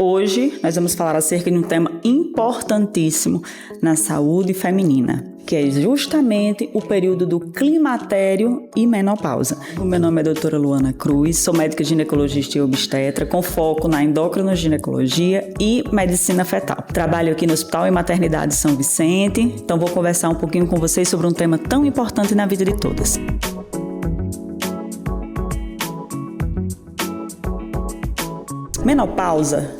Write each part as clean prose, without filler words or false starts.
Hoje nós vamos falar acerca de um tema importantíssimo na saúde feminina, que é justamente o período do climatério e menopausa. O meu nome é doutora Luana Cruz, sou médica ginecologista e obstetra com foco na endocrinoginecologia e medicina fetal. Trabalho aqui no Hospital e Maternidade São Vicente, então vou conversar um pouquinho com vocês sobre um tema tão importante na vida de todas. Menopausa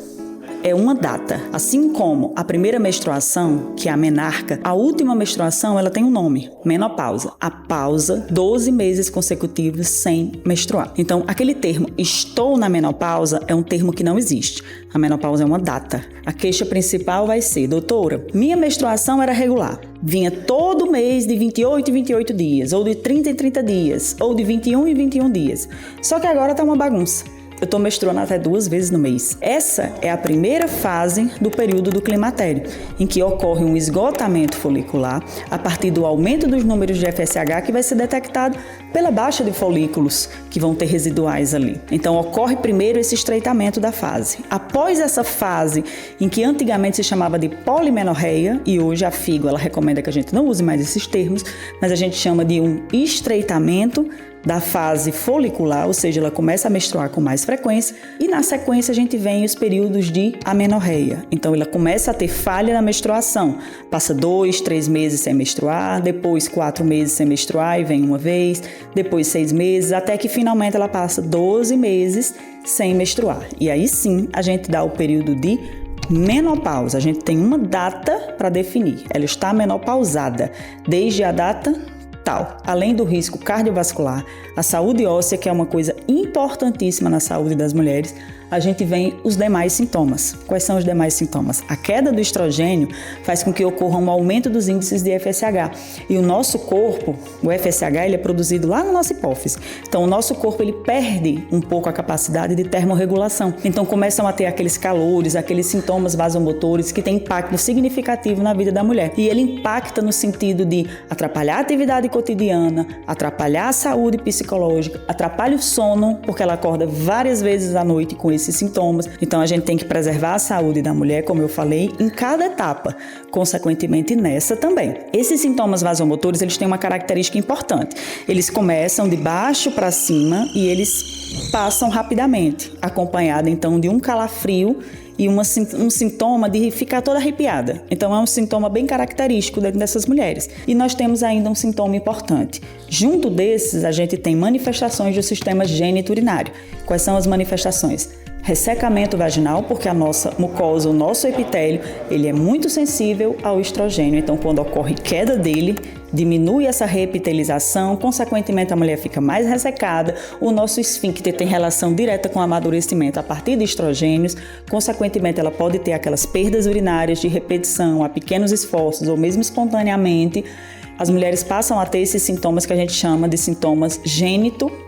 é uma data, assim como a primeira menstruação, que é a menarca, a última menstruação ela tem um nome, menopausa. A pausa, 12 meses consecutivos sem menstruar. Então, aquele termo estou na menopausa é um termo que não existe. A menopausa é uma data. A queixa principal vai ser, doutora, minha menstruação era regular. Vinha todo mês de 28 em 28 dias, ou de 30 em 30 dias, ou de 21 em 21 dias. Só que agora tá uma bagunça. Eu estou menstruando até 2 vezes no mês. Essa é a primeira fase do período do climatério, em que ocorre um esgotamento folicular a partir do aumento dos números de FSH que vai ser detectado pela baixa de folículos que vão ter residuais ali. Então ocorre primeiro esse estreitamento da fase. Após essa fase, em que antigamente se chamava de polimenorreia, e hoje a FIGO ela recomenda que a gente não use mais esses termos, mas a gente chama de um estreitamento da fase folicular, ou seja, ela começa a menstruar com mais frequência e na sequência a gente vem os períodos de amenorreia. Então ela começa a ter falha na menstruação, passa 2, 3 meses sem menstruar, depois 4 meses sem menstruar e vem uma vez, depois 6 meses, até que finalmente ela passa 12 meses sem menstruar. E aí sim a gente dá o período de menopausa. A gente tem uma data para definir, ela está menopausada desde a data tal. Além do risco cardiovascular, a saúde óssea, que é uma coisa importantíssima na saúde das mulheres, a gente vem os demais sintomas. Quais são os demais sintomas? A queda do estrogênio faz com que ocorra um aumento dos índices de FSH. E o nosso corpo, o FSH, ele é produzido lá na nossa hipófise. Então, o nosso corpo, ele perde um pouco a capacidade de termorregulação. Então, começam a ter aqueles calores, aqueles sintomas vasomotores que têm impacto significativo na vida da mulher. E ele impacta no sentido de atrapalhar a atividade cotidiana, atrapalhar a saúde psicológica, atrapalha o sono, porque ela acorda várias vezes à noite com esses sintomas. Então a gente tem que preservar a saúde da mulher, como eu falei, em cada etapa, consequentemente nessa também. Esses sintomas vasomotores, eles têm uma característica importante. Eles começam de baixo para cima e eles passam rapidamente, acompanhado então de um calafrio e um sintoma de ficar toda arrepiada. Então é um sintoma bem característico dentro dessas mulheres. E nós temos ainda um sintoma importante. Junto desses, a gente tem manifestações do sistema gênito-urinário. Quais são as manifestações? Ressecamento vaginal, porque a nossa mucosa, o nosso epitélio, ele é muito sensível ao estrogênio. Então, quando ocorre queda dele, diminui essa reepitelização, consequentemente a mulher fica mais ressecada, o nosso esfíncter tem relação direta com o amadurecimento a partir de estrogênios, consequentemente ela pode ter aquelas perdas urinárias de repetição a pequenos esforços ou mesmo espontaneamente. As mulheres passam a ter esses sintomas que a gente chama de sintomas gênito-urinários.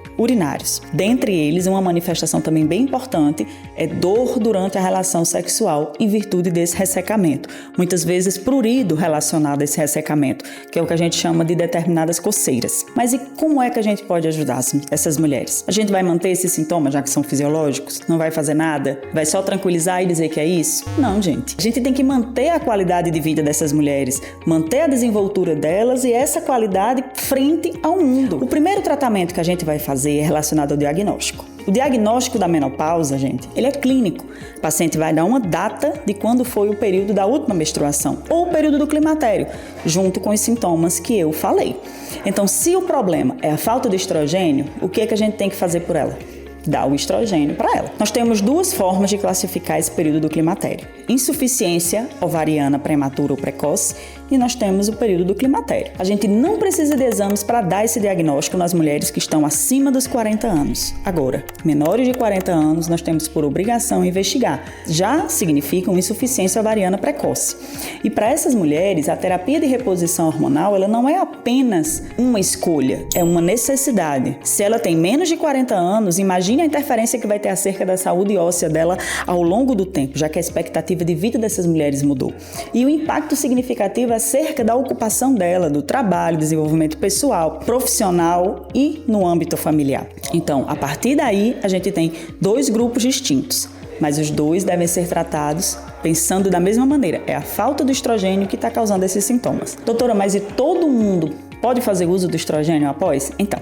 Dentre eles, uma manifestação também bem importante é dor durante a relação sexual em virtude desse ressecamento. Muitas vezes prurido relacionado a esse ressecamento, que é o que a gente chama de determinadas coceiras. Mas e como é que a gente pode ajudar essas mulheres? A gente vai manter esses sintomas, já que são fisiológicos? Não vai fazer nada? Vai só tranquilizar e dizer que é isso? Não, gente. A gente tem que manter a qualidade de vida dessas mulheres, manter a desenvoltura delas e essa qualidade frente ao mundo. O primeiro tratamento que a gente vai fazer é relacionado ao diagnóstico. O diagnóstico da menopausa, gente, ele é clínico. O paciente vai dar uma data de quando foi o período da última menstruação ou o período do climatério, junto com os sintomas que eu falei. Então, se o problema é a falta de estrogênio, o que é que a gente tem que fazer por ela? Dar o estrogênio para ela. Nós temos 2 formas de classificar esse período do climatério: insuficiência ovariana prematura ou precoce, e nós temos o período do climatério. A gente não precisa de exames para dar esse diagnóstico nas mulheres que estão acima dos 40 anos. Agora, menores de 40 anos, nós temos por obrigação investigar. Já significa uma insuficiência ovariana precoce. E para essas mulheres, a terapia de reposição hormonal, ela não é apenas uma escolha, é uma necessidade. Se ela tem menos de 40 anos, imagine a interferência que vai ter acerca da saúde óssea dela ao longo do tempo, já que a expectativa de vida dessas mulheres mudou. E o impacto significativo acerca da ocupação dela, do trabalho, desenvolvimento pessoal, profissional e no âmbito familiar. Então, a partir daí, a gente tem 2 grupos distintos: mas os dois devem ser tratados pensando da mesma maneira. É a falta do estrogênio que está causando esses sintomas. Doutora, mas e todo mundo pode fazer uso do estrogênio após? Então,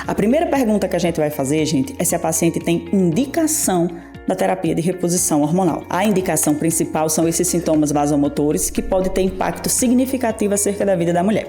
a primeira pergunta que a gente vai fazer, gente, é se a paciente tem indicação da terapia de reposição hormonal. A indicação principal são esses sintomas vasomotores que podem ter impacto significativo acerca da vida da mulher.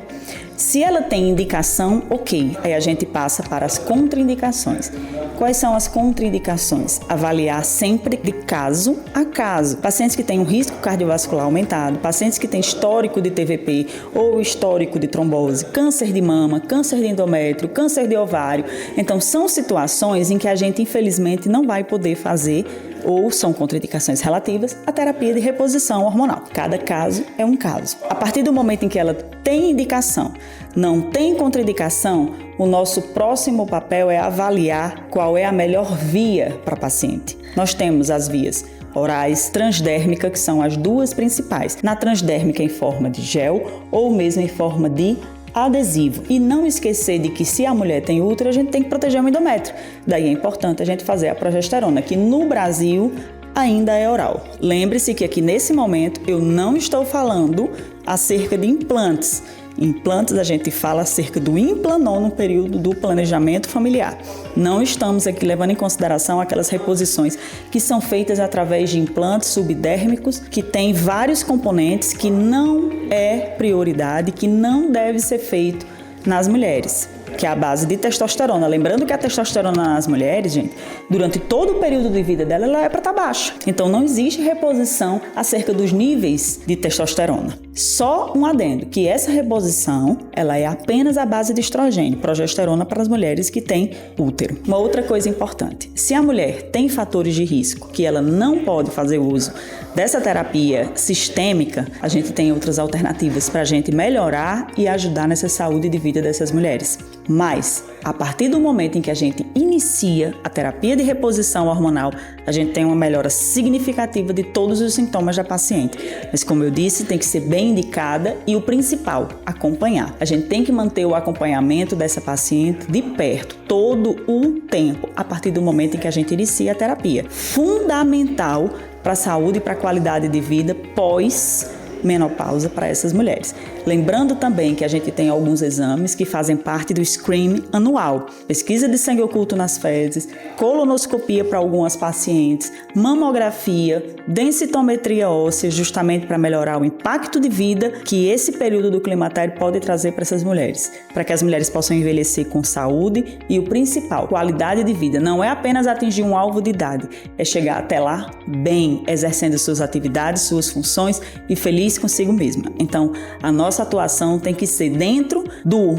Se ela tem indicação, ok, aí a gente passa para as contraindicações. Quais são as contraindicações? Avaliar sempre de caso a caso. Pacientes que têm um risco cardiovascular aumentado, pacientes que têm histórico de TVP ou histórico de trombose, câncer de mama, câncer de endométrio, câncer de ovário. Então, são situações em que a gente, infelizmente, não vai poder fazer ou são contraindicações relativas à terapia de reposição hormonal. Cada caso é um caso. A partir do momento em que ela tem indicação, não tem contraindicação, o nosso próximo papel é avaliar qual é a melhor via para a paciente. Nós temos as vias orais, transdérmica, que são as duas principais. Na transdérmica em forma de gel ou mesmo em forma de adesivo. E não esquecer de que se a mulher tem útero, a gente tem que proteger o endométrio. Daí é importante a gente fazer a progesterona, que no Brasil ainda é oral. Lembre-se que aqui nesse momento eu não estou falando acerca de implantes. Implantes a gente fala acerca do Implanon no período do planejamento familiar. Não estamos aqui levando em consideração aquelas reposições que são feitas através de implantes subdérmicos que têm vários componentes que não é prioridade, que não deve ser feito nas mulheres, que é a base de testosterona. Lembrando que a testosterona nas mulheres, gente, durante todo o período de vida dela, ela é para estar baixa. Então, não existe reposição acerca dos níveis de testosterona. Só um adendo, que essa reposição, ela é apenas a base de estrogênio, progesterona para as mulheres que têm útero. Uma outra coisa importante, se a mulher tem fatores de risco que ela não pode fazer uso dessa terapia sistêmica, a gente tem outras alternativas para a gente melhorar e ajudar nessa saúde de vida dessas mulheres. Mas, a partir do momento em que a gente inicia a terapia de reposição hormonal, a gente tem uma melhora significativa de todos os sintomas da paciente. Mas, como eu disse, tem que ser bem indicada e o principal, acompanhar. A gente tem que manter o acompanhamento dessa paciente de perto, todo o tempo, a partir do momento em que a gente inicia a terapia. Fundamental para a saúde e para a qualidade de vida pós-menopausa para essas mulheres. Lembrando também que a gente tem alguns exames que fazem parte do screening anual. Pesquisa de sangue oculto nas fezes, colonoscopia para algumas pacientes, mamografia, densitometria óssea, justamente para melhorar o impacto de vida que esse período do climatério pode trazer para essas mulheres. Para que as mulheres possam envelhecer com saúde e o principal, qualidade de vida. Não é apenas atingir um alvo de idade, é chegar até lá bem, exercendo suas atividades, suas funções e feliz consigo mesma. Então, a nossa atuação tem que ser dentro do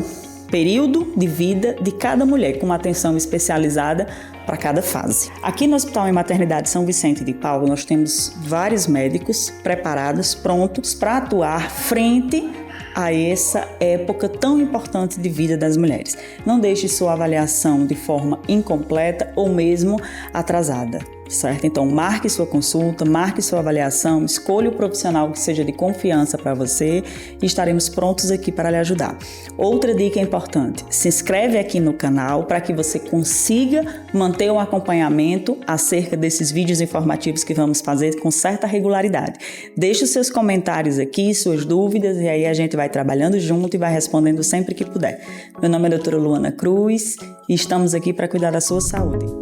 período de vida de cada mulher, com uma atenção especializada para cada fase. Aqui no Hospital e Maternidade São Vicente de Paulo, nós temos vários médicos preparados, prontos para atuar frente a essa época tão importante de vida das mulheres. Não deixe sua avaliação de forma incompleta ou mesmo atrasada, certo? Então, marque sua consulta, marque sua avaliação, escolha o profissional que seja de confiança para você e estaremos prontos aqui para lhe ajudar. Outra dica importante, se inscreve aqui no canal para que você consiga manter um acompanhamento acerca desses vídeos informativos que vamos fazer com certa regularidade. Deixe os seus comentários aqui, suas dúvidas, e aí a gente vai trabalhando junto e vai respondendo sempre que puder. Meu nome é doutora Luana Cruz e estamos aqui para cuidar da sua saúde.